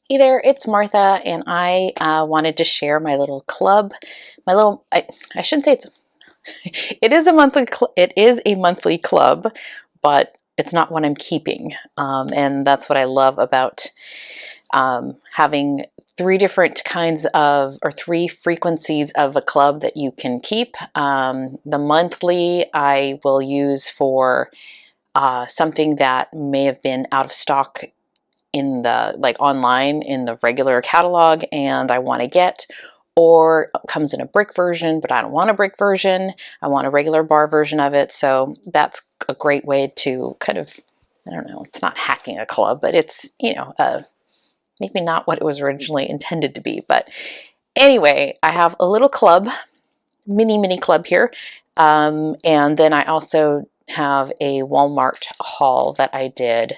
Hey there, it's Martha, and I wanted to share my little club. I shouldn't say it is a monthly club, but it's not one I'm keeping. And that's what I love about having three frequencies of a club that you can keep. The monthly I will use for something that may have been out of stock in the online in the regular catalog and I want to get, or it comes in a brick version but I don't want a brick version, I want a regular bar version of it. So that's a great way to kind of, I don't know, it's not hacking a club, but it's, maybe not what it was originally intended to be. But anyway, I have a little club, mini club here, and then I also have a Walmart haul that I did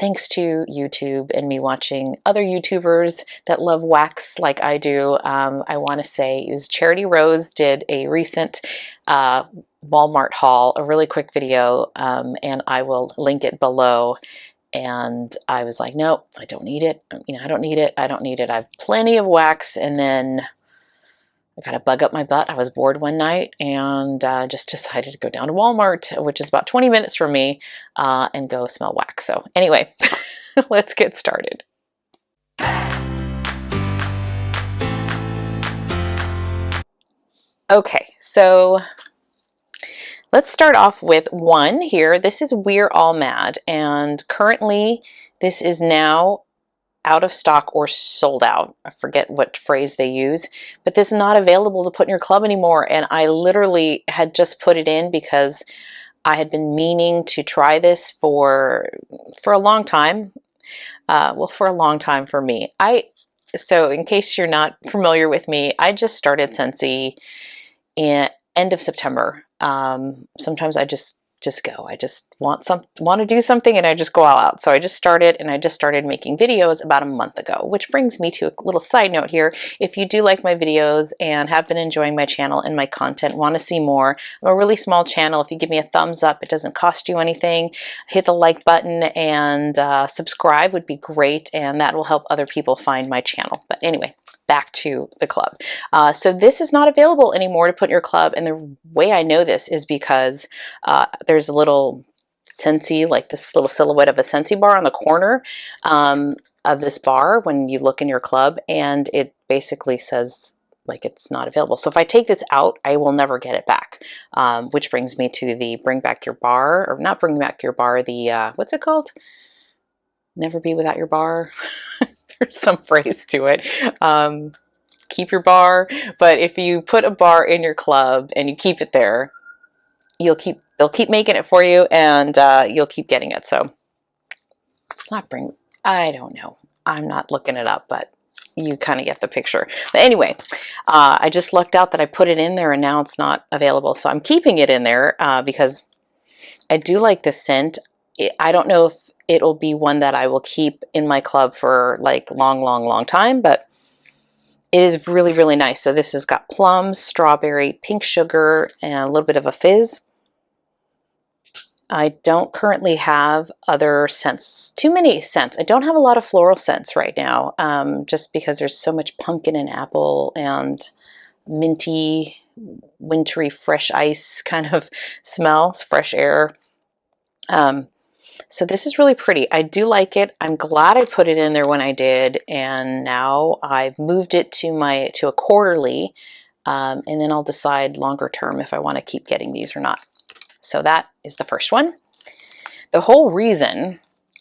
thanks to YouTube and me watching other YouTubers that love wax like I do. I want to say it was Charity Rose did a recent Walmart haul, a really quick video, and I will link it below. And I was like, nope, I don't need it. I don't need it. I don't need it. I have plenty of wax. And then I got a bug up my butt. I was bored one night and just decided to go down to Walmart, which is about 20 minutes from me, and go smell wax. So anyway, let's get started. Okay, so let's start off with one here. This is We're All Mad, and currently this is now out of stock or sold out. I forget what phrase they use, but this is not available to put in your club anymore. And I literally had just put it in because I had been meaning to try this for a long time. Well, for a long time for me. So in case you're not familiar with me, I just started Scentsy in end of September. Sometimes I just go. I just want to do something and I just go all out. So I just started making videos about a month ago, which brings me to a little side note here. If you do like my videos and have been enjoying my channel and my content, want to see more, I'm a really small channel. If you give me a thumbs up, it doesn't cost you anything. Hit the like button and subscribe would be great, and that will help other people find my channel. But anyway, back to the club. So this is not available anymore to put in your club, and the way I know this is because there's a little Scentsy, like this little silhouette of a Scentsy bar on the corner of this bar when you look in your club, and it basically says like it's not available. So if I take this out, I will never get it back, which brings me to the bring back your bar, or not bring back your bar, the what's it called? Never be without your bar. There's some phrase to it. Keep your bar. But if you put a bar in your club and you keep it there, they'll keep making it for you, and you'll keep getting it. So I don't know. I'm not looking it up, but you kind of get the picture. But anyway, I just lucked out that I put it in there and now it's not available. So I'm keeping it in there because I do like the scent. I don't know if it'll be one that I will keep in my club for like long time, but it is really nice. So this has got plum, strawberry, pink sugar, and a little bit of a fizz. I don't currently have other scents, too many scents. I don't have a lot of floral scents right now, just because there's so much pumpkin and apple and minty, wintry, fresh ice kind of smells, fresh air. So this is really pretty. I do like it. I'm glad I put it in there when I did, and now I've moved it to a quarterly, and then I'll decide longer term if I want to keep getting these or not. So that is the first one. The whole reason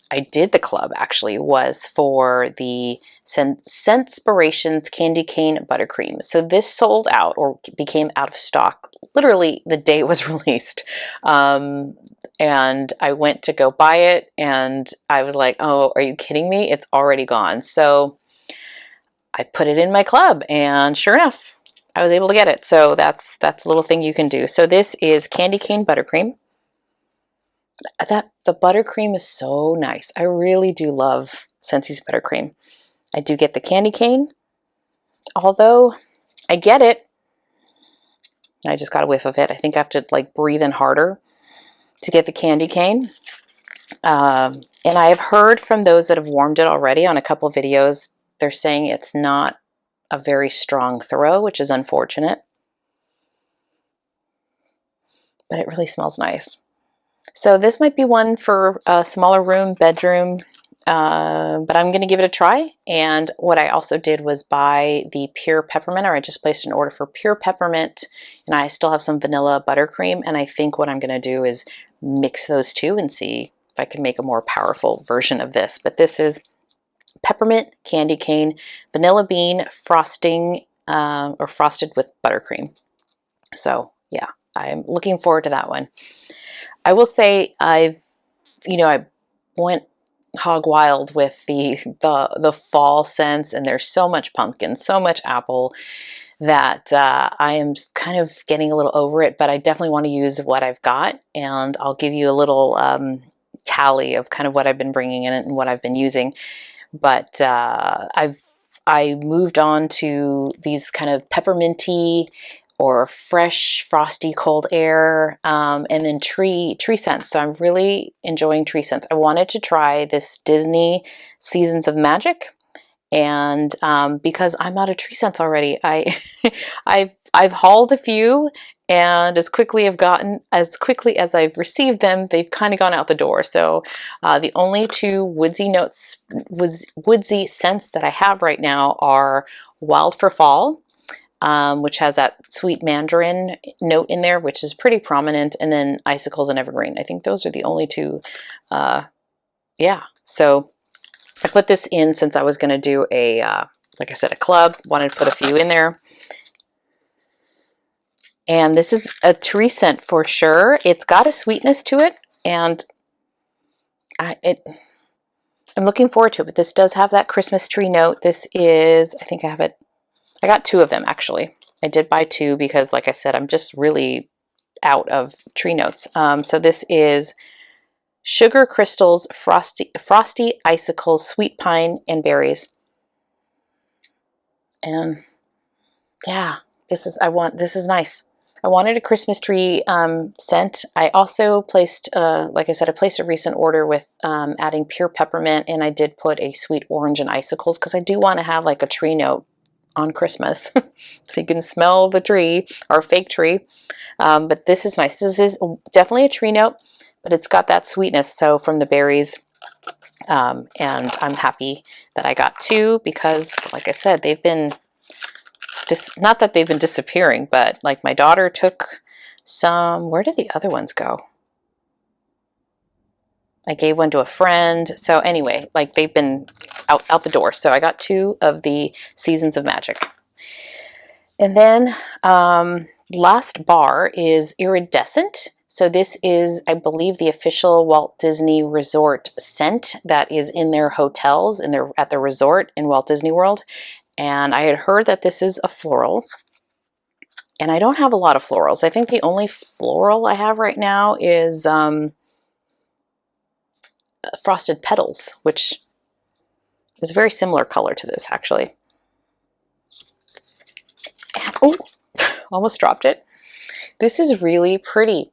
I did the club actually was for the Scentspirations Candy Cane Buttercream. So this sold out, or became out of stock literally the day it was released. And I went to go buy it and I was like, oh, are you kidding me? It's already gone. So I put it in my club and sure enough, I was able to get it. So that's a little thing you can do. So this is Candy Cane Buttercream. The buttercream is so nice. I really do love Scentsy's buttercream. I do get the candy cane, although I get it. I just got a whiff of it. I think I have to like breathe in harder to get the candy cane. And I have heard from those that have warmed it already on a couple videos They're saying it's not a very strong throw, which is unfortunate, but it really smells nice. So this might be one for a smaller room, bedroom, but I'm going to give it a try. And what I also did was buy the pure peppermint, or I just placed an order for pure peppermint, and I still have some vanilla buttercream. And I think what I'm going to do is mix those two and see if I can make a more powerful version of this. But this is peppermint, candy cane, vanilla bean, frosting, or frosted with buttercream. So yeah, I'm looking forward to that one. I will say I went hog wild with the fall scents, and there's so much pumpkin, so much apple that I am kind of getting a little over it, but I definitely want to use what I've got, and I'll give you a little tally of kind of what I've been bringing in and what I've been using. But I moved on to these kind of pepperminty or fresh, frosty, cold air, and then tree scents. So I'm really enjoying tree scents. I wanted to try this Disney Seasons of Magic, and because I'm out of tree scents already, I've hauled a few, and as quickly as I've received them, they've kind of gone out the door. So the only two woodsy scents that I have right now are Wild for Fall, which has that sweet mandarin note in there, which is pretty prominent, and then Icicles and Evergreen. I think those are the only two. Yeah, so I put this in since I was going to do a, like I said, a club. Wanted to put a few in there. And this is a tree scent for sure. It's got a sweetness to it, and I'm looking forward to it. But this does have that Christmas tree note. This is, I think I have it. I got two of them, actually. I did buy two because, like I said, I'm just really out of tree notes. So this is Sugar Crystals, Frosty Icicles, Sweet Pine, and Berries. And yeah, this is nice. I wanted a Christmas tree scent. I also placed, like I said, I placed a recent order with adding pure peppermint, and I did put a sweet orange and icicles because I do want to have like a tree note on Christmas so you can smell the tree or fake tree. But this is nice. This is definitely a tree note, but it's got that sweetness, so from the berries, and I'm happy that I got two because, like I said, they've been not that they've been disappearing, but like my daughter took some. Where did the other ones go? I gave one to a friend. So anyway, like they've been out the door. So I got two of the Seasons of Magic. And then last bar is Iridescent. So this is, I believe, the official Walt Disney Resort scent that is in their hotels at the resort in Walt Disney World. And I had heard that this is a floral. And I don't have a lot of florals. I think the only floral I have right now is Frosted Petals, which is a very similar color to this, actually. And, oh, almost dropped it. This is really pretty.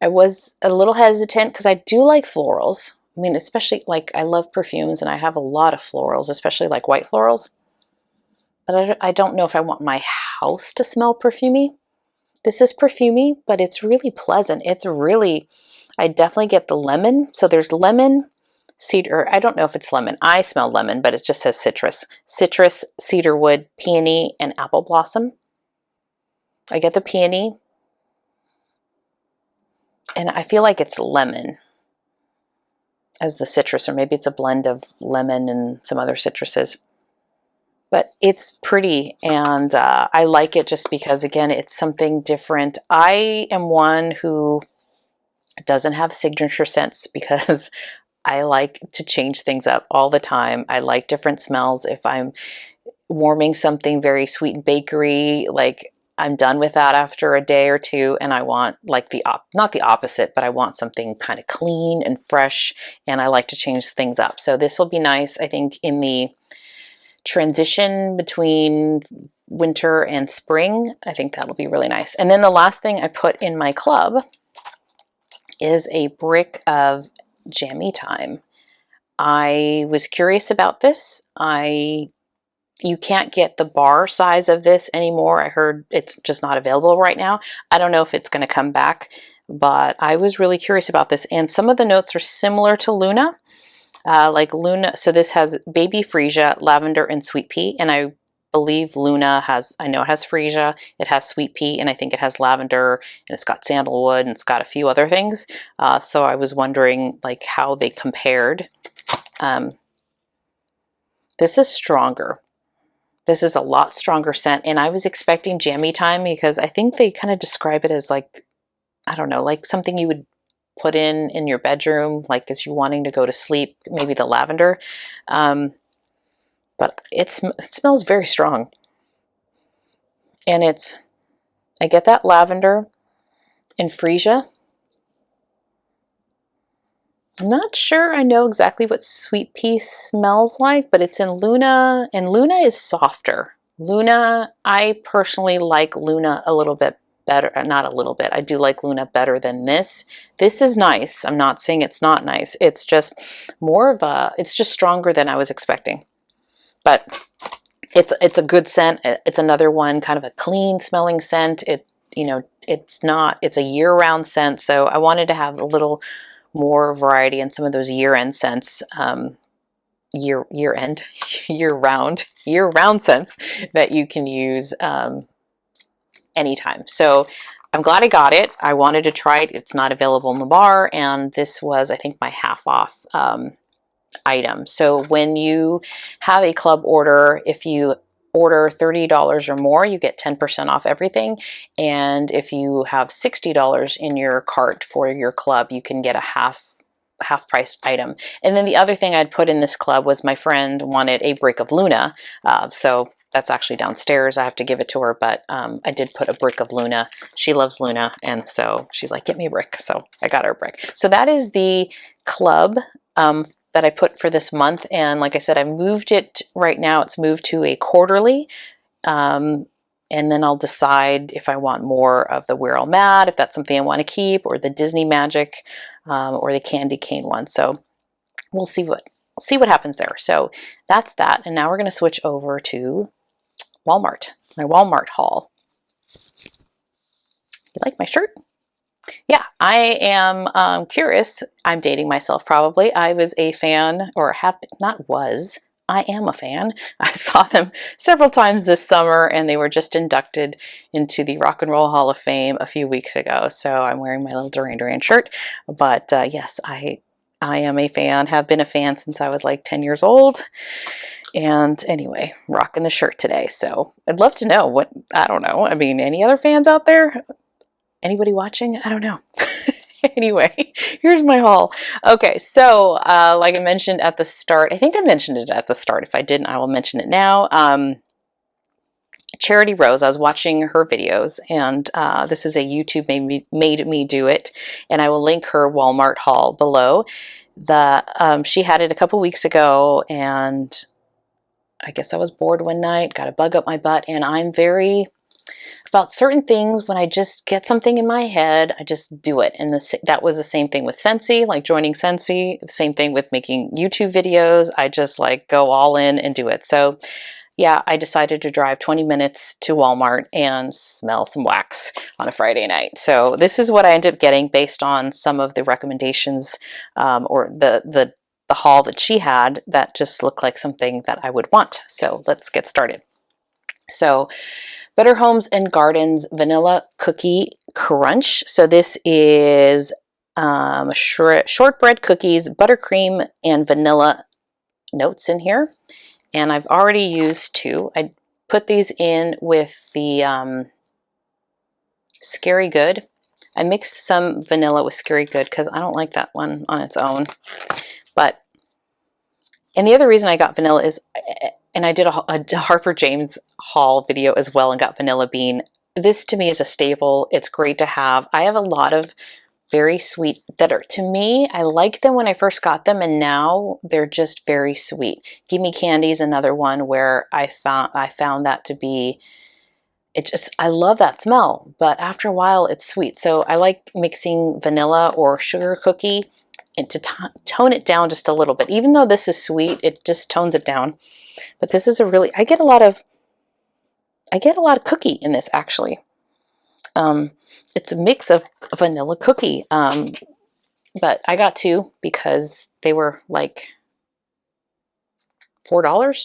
I was a little hesitant because I do like florals. I mean, especially like I love perfumes and I have a lot of florals, especially like white florals. But I don't know if I want my house to smell perfumey. This is perfumey, but it's really pleasant. It's really, I definitely get the lemon. So there's lemon, cedar. I don't know if it's lemon. I smell lemon, but it just says citrus. Citrus, cedarwood, peony, and apple blossom. I get the peony. And I feel like it's lemon as the citrus, or maybe it's a blend of lemon and some other citruses. But it's pretty, and I like it just because, again, it's something different. I am one who doesn't have signature scents because I like to change things up all the time. I like different smells. If I'm warming something very sweet and bakery, like I'm done with that after a day or two, and I want like not the opposite, but I want something kind of clean and fresh, and I like to change things up. So this will be nice, I think, in the transition between winter and spring. I think that'll be really nice. And then the last thing I put in my club is a brick of Jammy Time. I was curious about this. You can't get the bar size of this anymore. I heard it's just not available right now. I don't know if it's going to come back, but I was really curious about this. And some of the notes are similar to Luna. Like Luna, so this has baby freesia, lavender, and sweet pea. And I believe Luna has, I know it has freesia, it has sweet pea, and I think it has lavender, and it's got sandalwood, and it's got a few other things. So I was wondering like how they compared. This is stronger. This is a lot stronger scent, and I was expecting jammy time because I think they kind of describe it as like, I don't know, like something you would put in your bedroom, like as you wanting to go to sleep, maybe the lavender. But it smells very strong. And I get that lavender and freesia. I'm not sure I know exactly what sweet pea smells like, but it's in Luna, and Luna is softer. Luna, I personally like Luna a little bit better, not a little bit, I do like Luna better than this. This is nice. I'm not saying it's not nice. It's just more of a, it's just stronger than I was expecting. But it's a good scent. It's another one, kind of a clean smelling scent. It's a year-round scent, so I wanted to have a little more variety in some of those year-end scents, year-round scents that you can use anytime. So I'm glad I got it. I wanted to try it. It's not available in the bar, and this was, I think, my half off item. So when you have a club order, if you order $30 or more, you get 10% off everything. And if you have $60 in your cart for your club, you can get a half price item. And then the other thing I'd put in this club was my friend wanted a brick of Luna. So that's actually downstairs. I have to give it to her, but I did put a brick of Luna. She loves Luna, and so she's like, get me a brick. So I got her a brick. So that is the club that I put for this month. And like I said, I moved it right now. It's moved to a quarterly. And then I'll decide if I want more of the We're All Mad, if that's something I want to keep, or the Disney Magic, or the Candy Cane one. So we'll see what happens there. So that's that. And now we're going to switch over to Walmart, my Walmart haul. You like my shirt? Yeah, I am curious. I'm dating myself probably. I was a fan, or I am a fan. I saw them several times this summer, and they were just inducted into the Rock and Roll Hall of Fame a few weeks ago. So I'm wearing my little Duran Duran shirt. But yes, I am a fan, have been a fan since I was like 10 years old. And anyway, rocking the shirt today. So I'd love to know I don't know. I mean, any other fans out there? Anybody watching? I don't know. Anyway, here's my haul. Okay, so like I mentioned at the start, I think I mentioned it at the start. If I didn't, I will mention it now. Charity Rose, I was watching her videos, and this is a YouTube made me do it, and I will link her Walmart haul below. She had it a couple weeks ago, and I guess I was bored one night, got a bug up my butt, and I'm very about certain things. When I just get something in my head, I just do it. And that was the same thing with Scentsy, like joining Scentsy. The same thing with making YouTube videos. I just like go all in and do it. So yeah, I decided to drive 20 minutes to Walmart and smell some wax on a Friday night. So this is what I ended up getting based on some of the recommendations, or the haul that she had that just looked like something that I would want. So let's get started. So Better Homes and Gardens Vanilla Cookie Crunch. So this is shortbread cookies, buttercream, and vanilla notes in here. And I've already used 2. I put these in with the Scary Good. I mixed some vanilla with Scary Good because I don't like that one on its own. And the other reason I got vanilla is, and I did a Harper James haul video as well and got Vanilla Bean. This to me is a staple. It's great to have. I have a lot of very sweet that are, to me, I liked them when I first got them, and now they're just very sweet. Gimme Candy is another one where I found that to be, I love that smell, but after a while it's sweet. So I like mixing vanilla or sugar cookie and to tone it down just a little bit. Even though this is sweet, it just tones it down. But this is a really, I get a lot of cookie in this, actually. It's a mix of vanilla cookie, but I got 2 because they were like $4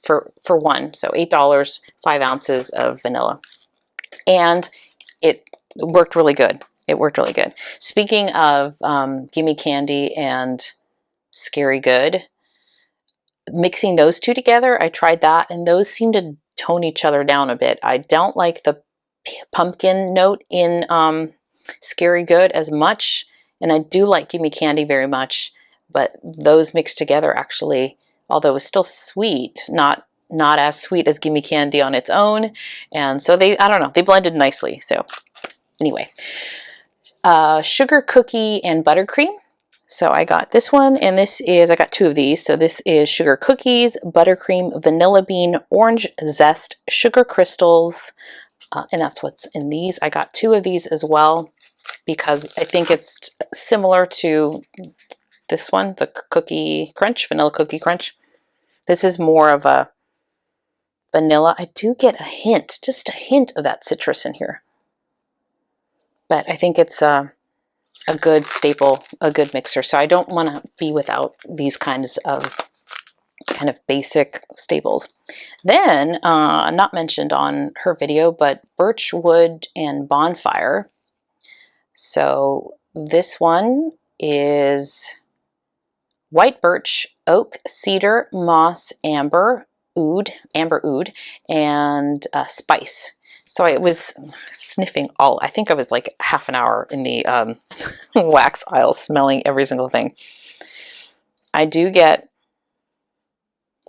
for one, so $8, 5 ounces of vanilla, and it worked really good. It worked really good. Speaking of Gimme Candy and Scary Good, mixing those two together, I tried that, and those seem to tone each other down a bit. I don't like the pumpkin note in Scary Good as much, and I do like Gimme Candy very much, but those mixed together actually, although it's still sweet, not as sweet as Gimme Candy on its own, and so I don't know, they blended nicely. So anyway, sugar cookie and buttercream. So I got this one, and I got 2 of these. So this is sugar cookies, buttercream, vanilla bean, orange zest, sugar crystals, and that's what's in these. I got 2 of these as well because I think it's similar to this one, the cookie crunch, vanilla cookie crunch. This is more of a vanilla. I do get a hint, just a hint of that citrus in here. But I think it's a good staple, a good mixer. So I don't want to be without these kinds of kind of basic staples. Then, not mentioned on her video, but birchwood and bonfire. So this one is white birch, oak, cedar, moss, amber oud, and spice. So I was sniffing I think I was like half an hour in the wax aisle smelling every single thing. I do get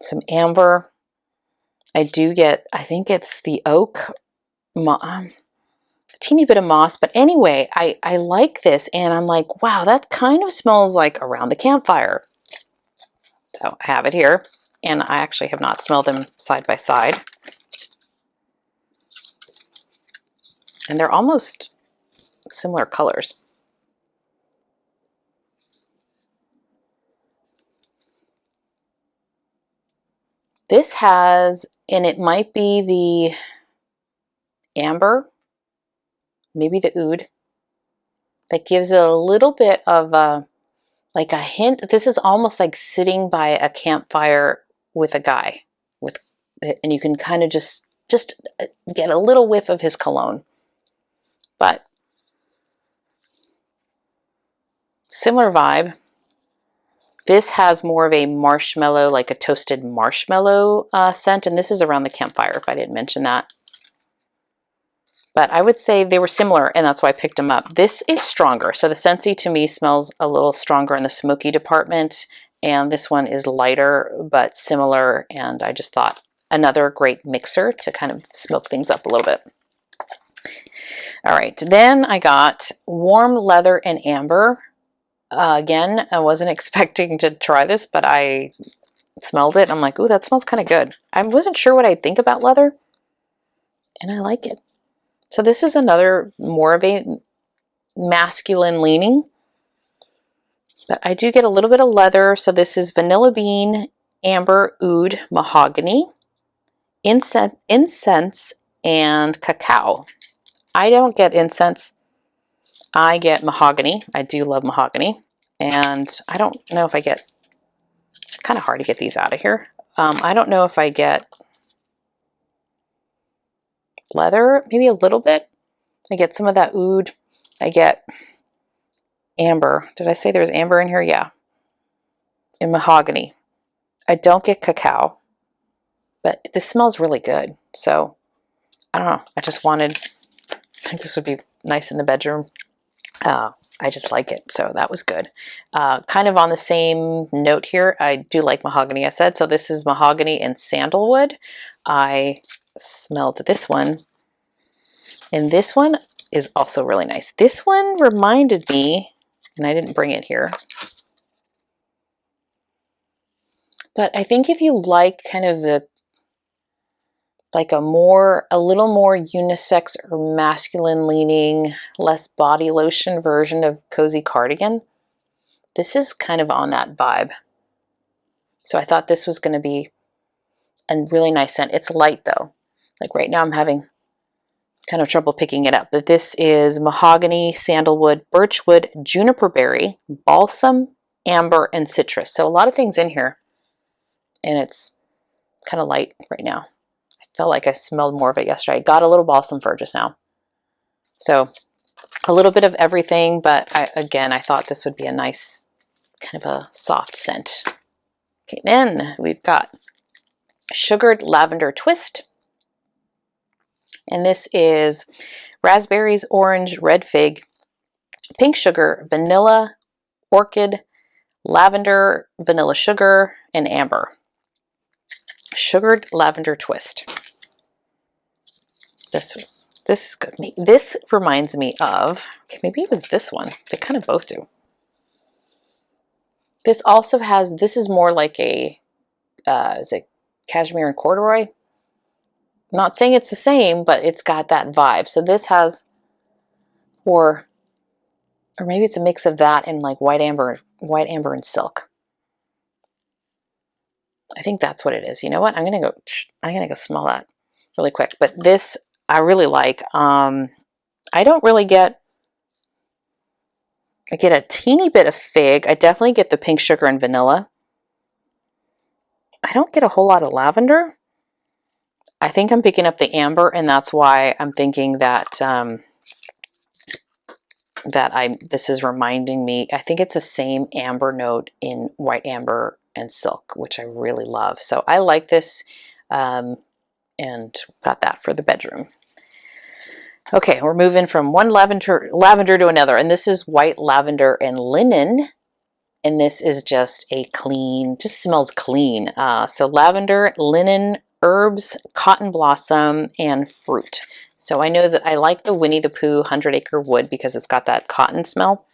some amber. I do get, I think it's the oak, a teeny bit of moss. But anyway, I like this, and I'm like, wow, that kind of smells like around the campfire. So I have it here, and I actually have not smelled them side by side. And they're almost similar colors. This has, and it might be the amber, maybe the oud, that gives it a little bit of like a hint. This is almost like sitting by a campfire with a guy, and you can kind of just get a little whiff of his cologne. But similar vibe. This has more of a marshmallow, like a toasted marshmallow scent, and this is around the campfire, if I didn't mention that. But I would say they were similar, and that's why I picked them up. This is stronger, so the Scentsy to me smells a little stronger in the smoky department, and this one is lighter but similar, and I just thought another great mixer to kind of smoke things up a little bit. All right, then I got warm leather and amber. Again, I wasn't expecting to try this, but I smelled it. I'm like, ooh, that smells kind of good. I wasn't sure what I'd think about leather, and I like it. So this is another more of a masculine leaning, but I do get a little bit of leather. So this is vanilla bean, amber, oud, mahogany, incense, and cacao. I don't get incense. I get mahogany. I do love mahogany. And I don't know if I get, kind of hard to get these out of here. I don't know if I get leather, maybe a little bit. I get some of that oud. I get amber. Did I say there was amber in here? Yeah. And mahogany. I don't get cacao, but this smells really good. So I don't know. I think this would be nice in the bedroom. I just like it, so that was good. Kind of on the same note here, I do like mahogany, I said. So this is mahogany and sandalwood. I smelled this one, and this one is also really nice. This one reminded me, and I didn't bring it here, but I think if you like kind of like a little more unisex or masculine leaning, less body lotion version of Cozy Cardigan. This is kind of on that vibe. So I thought this was going to be a really nice scent. It's light though. Like right now I'm having kind of trouble picking it up. But this is mahogany, sandalwood, birchwood, juniper berry, balsam, amber, and citrus. So a lot of things in here. And it's kind of light right now. I felt like I smelled more of it yesterday. I got a little balsam fir just now. So a little bit of everything, but again, I thought this would be a nice kind of a soft scent. Okay, then we've got Sugared Lavender Twist. And this is raspberries, orange, red fig, pink sugar, vanilla, orchid, lavender, vanilla sugar, and amber. Sugared Lavender Twist. This is good. This reminds me of, okay, maybe it was this one. They kind of both do. This also has, this is more like a, is it cashmere and corduroy? I'm not saying it's the same, but it's got that vibe. So this has, or maybe it's a mix of that and like white amber and silk. I think that's what it is. You know what? I'm gonna go smell that really quick. But this I really like. I don't really get. I get a teeny bit of fig. I definitely get the pink sugar and vanilla. I don't get a whole lot of lavender. I think I'm picking up the amber, and that's why I'm thinking that this is reminding me. I think it's the same amber note in white amber and silk, which I really love. So I like this, and got that for the bedroom. Okay, we're moving from one lavender to another, and this is white lavender and linen, and this is just a clean, just smells clean. So lavender, linen, herbs, cotton blossom, and fruit. So I know that I like the Winnie the Pooh 100 Acre Wood because it's got that cotton smell.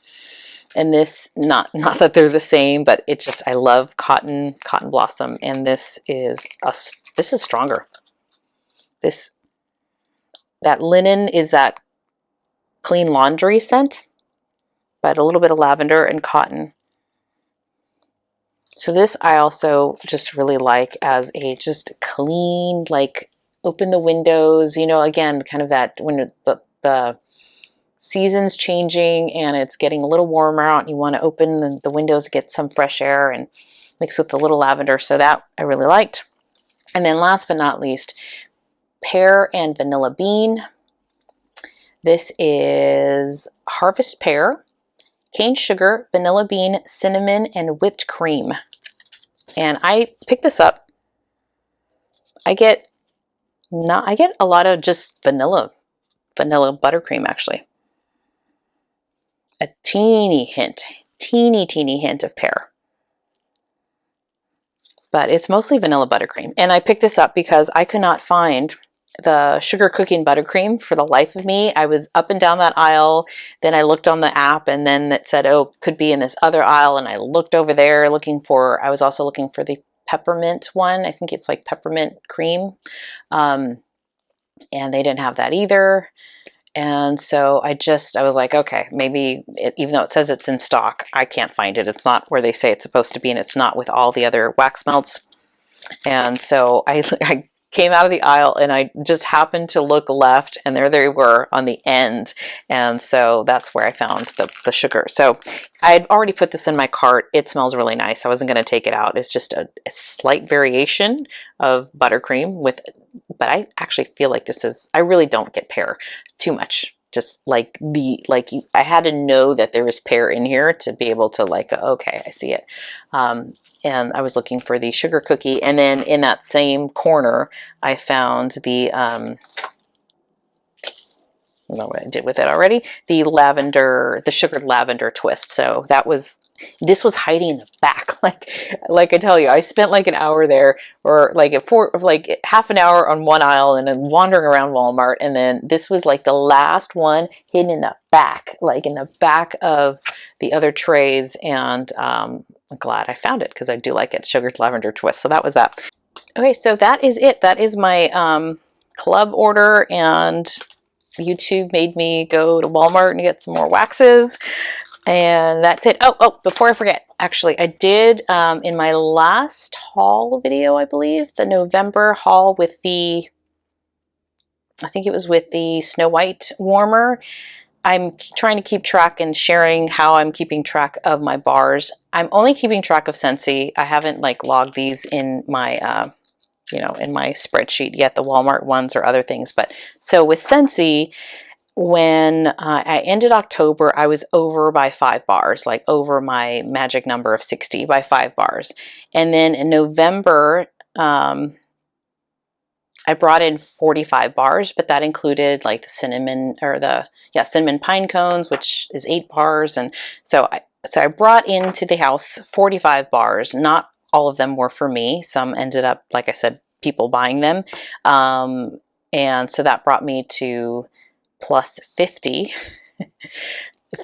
And this, not that they're the same, but it's just, I love cotton blossom, and this is stronger. That linen is that clean laundry scent, but a little bit of lavender and cotton. So this I also just really like as a just clean, like open the windows, you know, again, kind of that when the season's changing and it's getting a little warmer out and you want to open the windows to get some fresh air and mix with the little lavender. So that I really liked. And then last but not least, pear and vanilla bean. This is harvest pear, cane sugar, vanilla bean, cinnamon, and whipped cream. And I picked this up. I get a lot of just vanilla buttercream actually. A teeny hint of pear. But it's mostly vanilla buttercream. And I picked this up because I could not find the sugar cooking buttercream for the life of me. I was up and down that aisle, then I looked on the app, and then it said, oh, could be in this other aisle, and I looked over there I was also looking for the peppermint one. I think it's like peppermint cream, and they didn't have that either. And so I was like, okay, maybe even though it says it's in stock, I can't find it. It's not where they say it's supposed to be, and it's not with all the other wax melts. And so I came out of the aisle and I just happened to look left, and there they were on the end. And so that's where I found the sugar. So I had already put this in my cart. It smells really nice. I wasn't going to take it out. It's just a slight variation of buttercream but I actually feel like I really don't get pear too much. Just I had to know that there was pear in here to be able to okay, I see it. And I was looking for the sugar cookie, and then in that same corner I found the I don't know what I did with it already. The sugared lavender twist. So this was hiding in the back. Like I tell you, I spent like an hour there, or half an hour on one aisle, and then wandering around Walmart. And then this was like the last one hidden in the back, like in the back of the other trays. And I'm glad I found it because I do like it. Sugared lavender twist. So that was that. Okay, so that is it. That is my club order, and YouTube made me go to Walmart and get some more waxes. And that's it. Oh, before I forget, actually, I did in my last haul video, I believe, the November haul with the, I think it was with the Snow White warmer. I'm trying to keep track and sharing how I'm keeping track of my bars. I'm only keeping track of Scentsy. I haven't like logged these in my, you know, in my spreadsheet yet, the Walmart ones or other things. But so with Scentsy, when I ended October, I was over by 5 bars, like over my magic number of 60 by 5 bars. And then in November, I brought in 45 bars, but that included like the cinnamon or the, yeah, cinnamon pine cones, which is 8 bars. And so I brought into the house 45 bars. Not all of them were for me. Some ended up, like I said, people buying them. And so that brought me to plus 50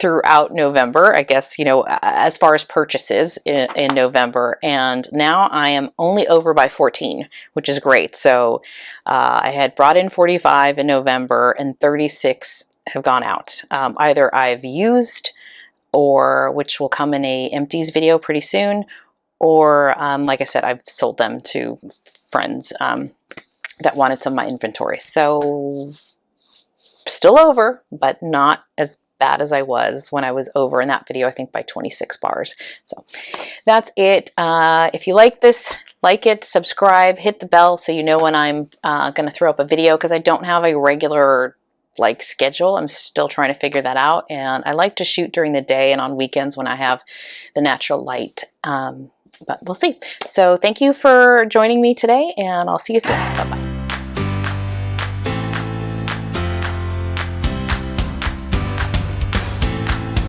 throughout November, I guess, you know, as far as purchases in November. And now I am only over by 14, which is great. So I had brought in 45 in November and 36 have gone out. Either I've used, or which will come in a empties video pretty soon, or like I said, I've sold them to friends that wanted some of my inventory. So still over, but not as bad as I was when I was over in that video, I think by 26 bars. So that's it. If you like this, like it, subscribe, hit the bell so you know when I'm going to throw up a video, because I don't have a regular like schedule. I'm still trying to figure that out, and I like to shoot during the day and on weekends when I have the natural light. But we'll see. So thank you for joining me today, and I'll see you soon. Bye-bye.